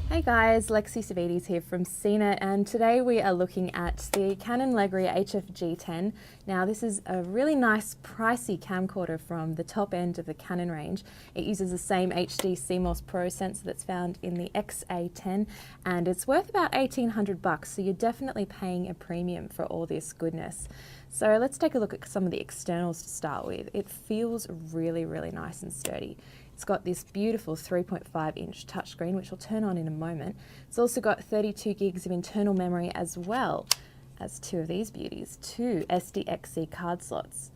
Hey guys, Lexi Savides here from CNET, and today we are looking at the Canon Legria G10. Now this is a really nice pricey camcorder from the top end of the Canon range. It uses the same HD CMOS Pro sensor that's found in the XA10, and it's worth about $1,800, so you're definitely paying a premium for all this goodness. So let's take a look at some of the externals to start with. It feels really nice and sturdy. It's got this beautiful 3.5-inch touchscreen, which will turn on in a moment. It's also got 32 gigs of internal memory, as well as two of these beauties, two SDXC card slots.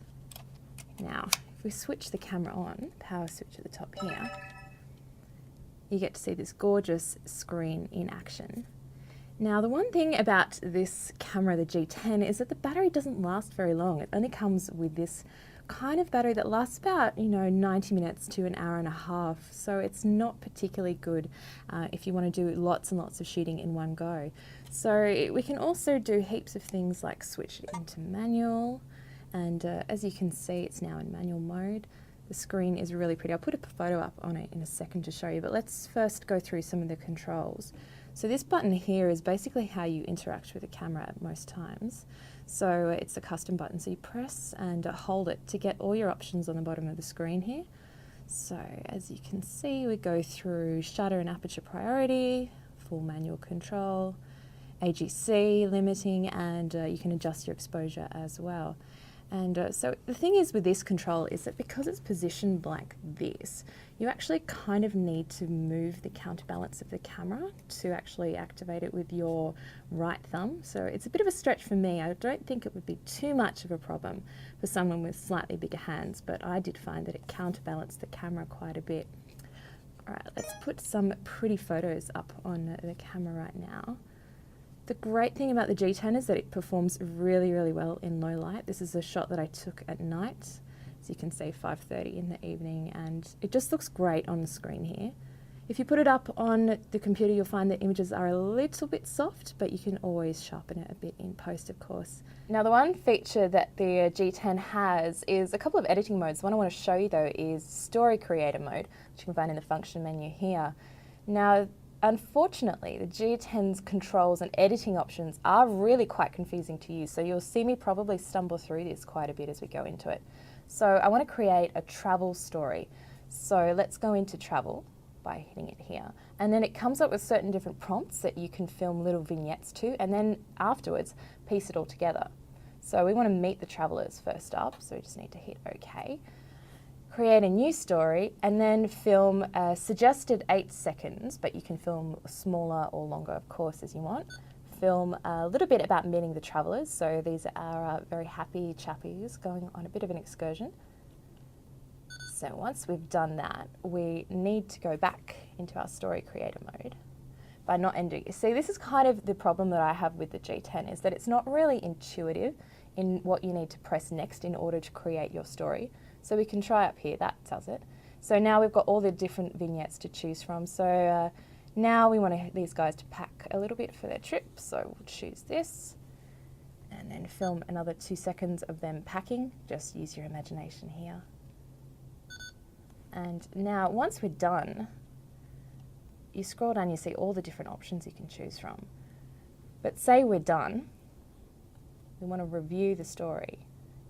Now, if we switch the camera on, power switch at the top here, you get to see this gorgeous screen in action. Now, the one thing about this camera, the G10, is that the battery doesn't last very long. It only comes with this kind of battery that lasts about 90 minutes to an hour and a half, so it's not particularly good if you want to do lots and lots of shooting in one go. So we can also do heaps of things like switch it into manual, and as you can see, it's now in manual mode. The screen is really pretty. I'll put a photo up on it in a second to show you, but let's first go through some of the controls. So this button here is basically how you interact with the camera at most times. So it's a custom button, so you press and hold it to get all your options on the bottom of the screen here. So as you can see, we go through shutter and aperture priority, full manual control, AGC limiting, and you can adjust your exposure as well. And so the thing is with this control is that because it's positioned like this, you actually kind of need to move the counterbalance of the camera to actually activate it with your right thumb. So it's a bit of a stretch for me. I don't think it would be too much of a problem for someone with slightly bigger hands, but I did find that it counterbalanced the camera quite a bit. All right, let's put some pretty photos up on the camera right now. The great thing about the G10 is that it performs really well in low light. This is a shot that I took at night, as you can see, 5:30 in the evening, and it just looks great on the screen here. If you put it up on the computer, you'll find that images are a little bit soft, but you can always sharpen it a bit in post, of course. Now, the one feature that the G10 has is a couple of editing modes. The one I want to show you, though, is Story Creator mode, which you can find in the function menu here. Now, unfortunately, the G10's controls and editing options are really quite confusing to use, so you'll see me probably stumble through this quite a bit as we go into it. So I want to create a travel story. So let's go into travel by hitting it here. And then it comes up with certain different prompts that you can film little vignettes to, and then afterwards piece it all together. So we want to meet the travelers first up, so we just need to hit OK. Create a new story, and then film a suggested 8 seconds, but you can film smaller or longer, of course, as you want. Film a little bit about meeting the travellers. So these are very happy chappies going on a bit of an excursion. So once we've done that, we need to go back into our story creator mode by not ending. See, this is kind of the problem that I have with the G10, is that it's not really intuitive in what you need to press next in order to create your story. So we can try up here, that does it. So now we've got all the different vignettes to choose from. So now we want these guys to pack a little bit for their trip. So we'll choose this and then film another 2 seconds of them packing. Just use your imagination here. And now once we're done, you scroll down, you see all the different options you can choose from. But say we're done, we want to review the story.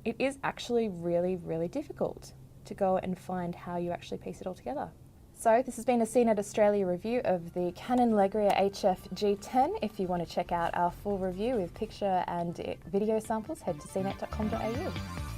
It is actually really difficult to go and find how you actually piece it all together. So this has been a CNET Australia review of the Canon Legria HF G10. If you want to check out our full review with picture and video samples, head to cnet.com.au.